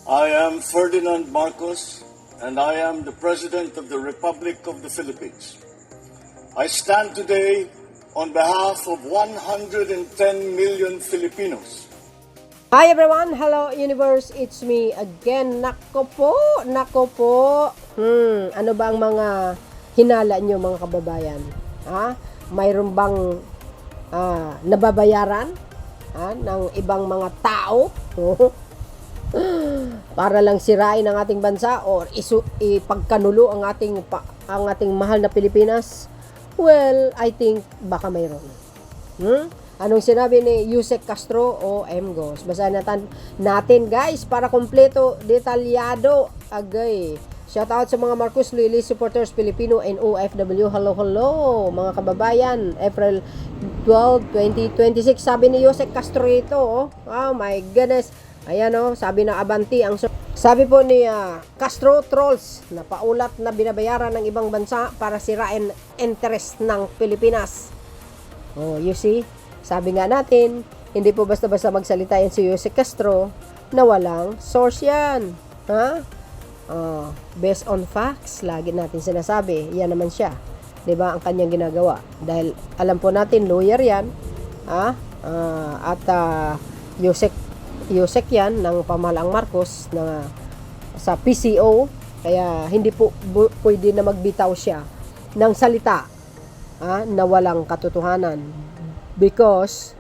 I am Ferdinand Marcos, and I am the President of the Republic of the Philippines. I stand today on behalf of 110 million Filipinos. Hi everyone! Hello universe! It's me again. Nako po. Ano ba ang mga hinala nyo mga kababayan? Mayroon bang nababayaran ng ibang mga tao? Para lang sirain ang ating bansa or ipagkanulo ang ating mahal na Pilipinas? Well, I think baka mayroon. Anong sinabi ni Yusek Castro o Mgos? Basahin natin guys para kompleto, detalyado. Agay. Shout out sa mga Marcos Lili supporters Filipino and OFW. Hello mga kababayan. April 12, 2026. Sabi ni Yusek Castro ito. Oh my goodness. Ayan sabi ng Abanti. Sabi po ni Castro, trolls na paulat na binabayaran ng ibang bansa para sirain interest ng Pilipinas. Oh, you see? Sabi nga natin, hindi po basta-basta magsalita yan si Yusek Castro na walang source yan. Based on facts, lagi natin sinasabi. Yan naman siya. 'Di ba ang kanyang ginagawa? Dahil alam po natin, lawyer yan. At Yusek yan ng pamahalaang Marcos na sa PCO. Kaya hindi po pwede na magbitaw siya ng salita na walang katotohanan. Because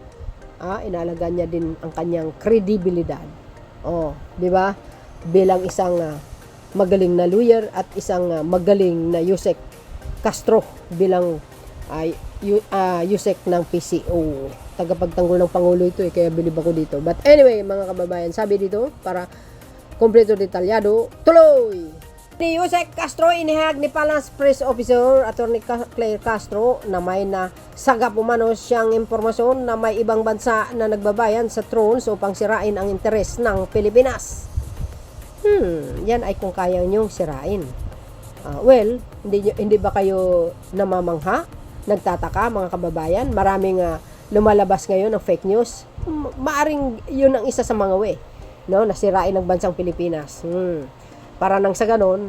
inalagaan niya din ang kanyang kredibilidad. Di ba? Bilang isang magaling na lawyer at isang magaling na Yusek Castro bilang Yusek ng PCO. Tagapagtanggol ng Pangulo ito kaya bilib ako dito. But anyway, mga kababayan, sabi dito para kompleto detalyado, tuloy! Ni Yusek Castro inihayag ni Palace Press Officer Attorney Claire Castro na may nasagap umano siyang impormasyon na may ibang bansa na nagbabayan sa trolls upang sirain ang interes ng Pilipinas. Yan ay kung kaya niyong sirain. Well, hindi ba kayo namamangha? Nagtataka mga kababayan? Maraming lumalabas ngayon ng fake news. Maaring yun ang isa sa mga way, nasirain ng bansang Pilipinas. Para nang sa ganon,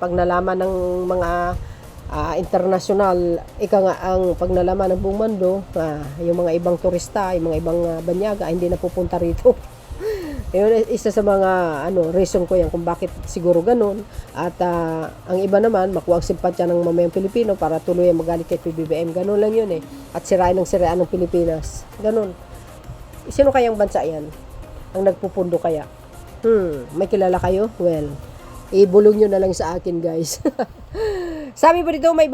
pag nalaman ng mga international, ang pag nalaman ng buong mundo, yung mga ibang turista, yung mga ibang banyaga, hindi na pupunta rito. Yun, isa sa mga reason ko yan kung bakit siguro ganon. At ang iba naman, makuha ang simpatya ng mamayang Pilipino para tuloy ang magalit kay PBBM. Ganon lang yun At sirain ng Pilipinas. Ganon. Sino kayang bansa yan? Ang nagpupundo kaya? May kilala kayo? Well, ibulong nyo na lang sa akin guys. Sabi po dito may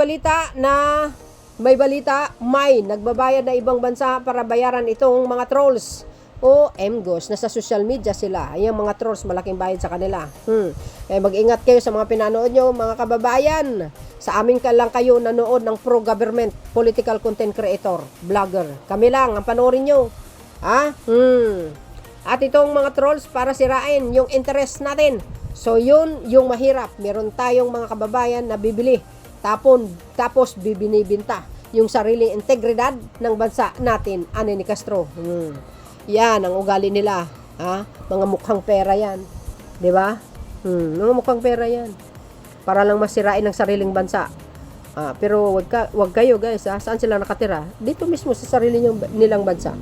nagbabayad na ibang bansa para bayaran itong mga trolls o Mgos na sa social media sila. Yung mga trolls malaking bayad sa kanila. Kaya mag-ingat kayo sa mga pinanood nyo mga kababayan. Sa amin ka lang kayo nanood ng pro-government political content creator, vlogger. Kami lang ang panoorin nyo. At itong mga trolls para sirain yung interest natin. So yun yung mahirap. Meron tayong mga kababayan na bibili tapos bibinibinta yung sariling integridad ng bansa natin. Ni Castro. Yan ang ugali nila. Mga mukhang pera yan. 'Di ba? Mga mukhang pera yan. Para lang masirain ang sariling bansa. Pero wag kayo guys. Saan sila nakatira? Dito mismo sa sarili nilang bansa.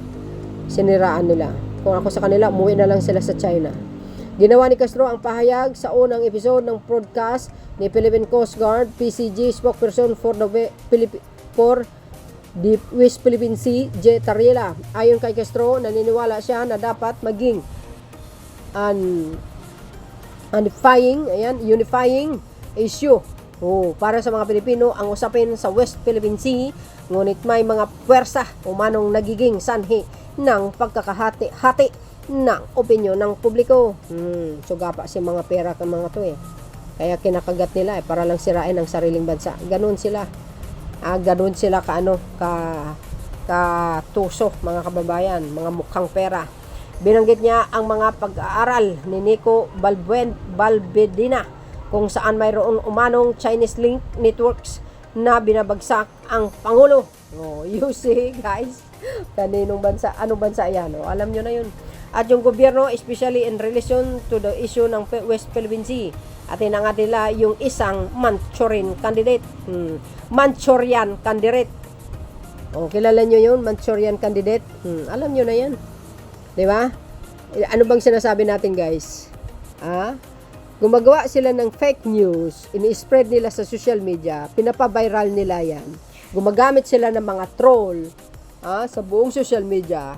Siniraan nila. Kung ako sa kanila, umuwi na lang sila sa China. Ginawa ni Castro ang pahayag sa unang episode ng broadcast ni Philippine Coast Guard PCG spokesperson for the West Philippine Sea, J. Tariela. Ayon kay Castro, naniniwala siya na dapat maging unifying issue para sa mga Pilipino ang usapin sa West Philippine Sea, ngunit may mga puwersa umanong nagiging sanhi ng pagkakahati-hati ng opinyon ng publiko. Suga pa si mga pera ng mga to Kaya kinakagat nila para lang sirain ang sariling bansa. Ganun sila. Ganun sila tuso mga kababayan, mga mukhang pera. Binanggit niya ang mga pag-aaral ni Nico Balbedina kung saan mayroon umanong Chinese link networks na binabagsak ang Pangulo. You see guys, kaninong bansa, anong bansa yan? Alam nyo na yun. at yung gobyerno, especially in relation to the issue ng West Philippine Sea. At inangat nila yung isang Manchurian candidate. Manchurian candidate. O, kilala nyo yun? Manchurian candidate? Alam nyo na yan. Diba? Ano bang sinasabi natin, guys? Gumagawa sila ng fake news, ini-spread nila sa social media, pinapaviral nila yan. Gumagamit sila ng mga troll sa buong social media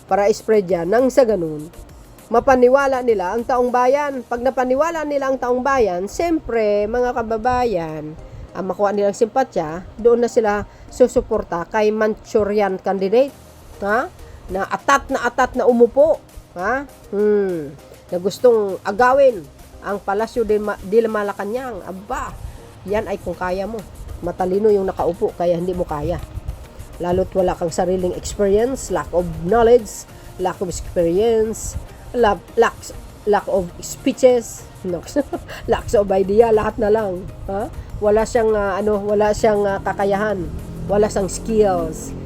para spread yan. Nang sa ganun, mapaniwala nila ang taong bayan. Pag napaniwala nila ang taong bayan, siyempre, mga kababayan, makuha nilang simpatya, doon na sila susuporta kay Manchurian candidate. Na atat na umupo. Na gustong agawin ang Palasyo de Malacanang. Aba, yan ay kung kaya mo. Matalino yung nakaupo, kaya hindi mo kaya. Lalo't wala kang sariling experience, lack of knowledge, lack of experience, lack of speeches, lack of idea, lahat na lang. Wala siyang kakayahan, wala siyang skills.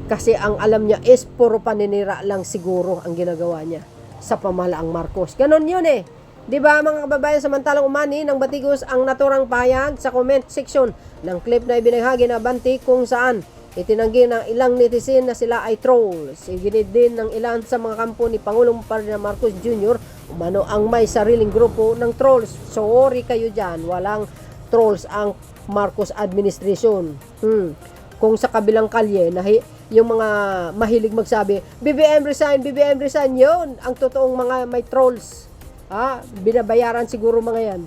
Kasi ang alam niya is puro paninira lang siguro ang ginagawa niya sa pamahalaang Marcos. Ganon yun eh. Diba mga kababayan, samantalang umani ng batigos ang naturang pahayag sa comment section ng clip na ibinahagi na banti kung saan itinanggi ng ilang netizen na sila ay trolls. Iginid din ng ilan sa mga kampo ni Pangulong Ferdinand Marcos Jr. umano ang may sariling grupo ng trolls. Sorry kayo dyan, walang trolls ang Marcos administration. Kung sa kabilang kalye, yung mga mahilig magsabi, BBM resign, yun ang totoong mga may trolls. Binabayaran siguro mga yan,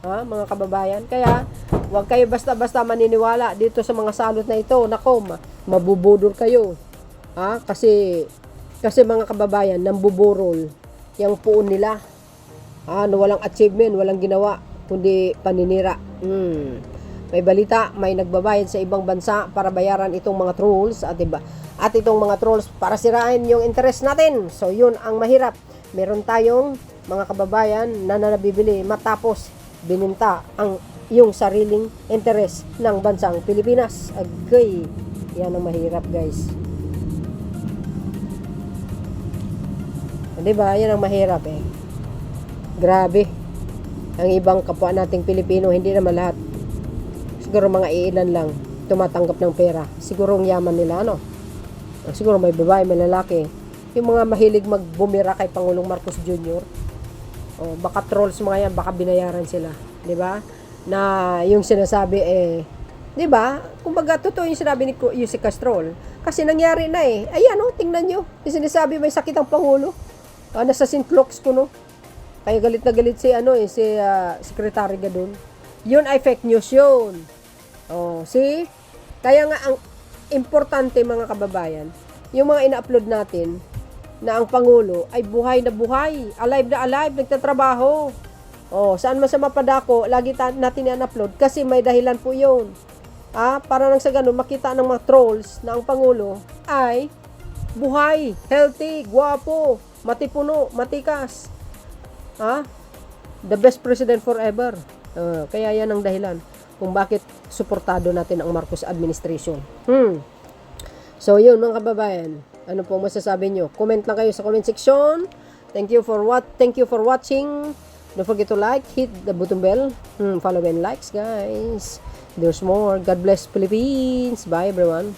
mga kababayan. Kaya, huwag kayo basta-basta maniniwala dito sa mga salot na ito. Nako, mabubudol kayo. Kasi mga kababayan, nambuburol yung puon nila. Na walang achievement, walang ginawa, kundi paninira. May balita, may nagbabayad sa ibang bansa para bayaran itong mga trolls at itong mga trolls para sirain yung interest natin. So yun ang mahirap. Meron tayong mga kababayan na nabibili matapos bininta yung sariling interest ng bansang Pilipinas. Agay, yan ang mahirap, guys. Diba? Yan ang mahirap eh. Grabe. Ang ibang kapwa nating Pilipino, hindi naman lahat. Siguro mga iilan lang tumatanggap ng pera. Siguro ang yaman nila, siguro may babae, may lalaki. Yung mga mahilig magbumira kay Pangulong Marcos Jr. Baka trolls mga yan, baka binayaran sila. Diba? Na yung sinasabi diba? Kumbaga, totoo yung sinabi ni Yusek Castrol. Kasi nangyari na eh. Ayan tingnan nyo. Yung sinasabi may sakit ang Pangulo. Nasa St. Luke's ko, Kaya galit na galit si Secretary Gadon. Yun ay fake news yun. See? Kaya nga ang importante mga kababayan, yung mga ina-upload natin na ang Pangulo ay buhay na buhay, alive na alive, nagtatrabaho. Saan man sa mapadako, lagi natin i-upload kasi may dahilan po yun. Para nang sa ganun, makita ng mga trolls na ang Pangulo ay buhay, healthy, guwapo, matipuno, matikas. The best president forever. Kaya yan ang dahilan kung bakit suportado natin ang Marcos administration. So yun mga kababayan, ano po masasabi nyo? Comment lang kayo sa comment section. Thank you for watching. Don't forget to like, hit the button bell, follow and likes guys. There's more. God bless Philippines. Bye everyone.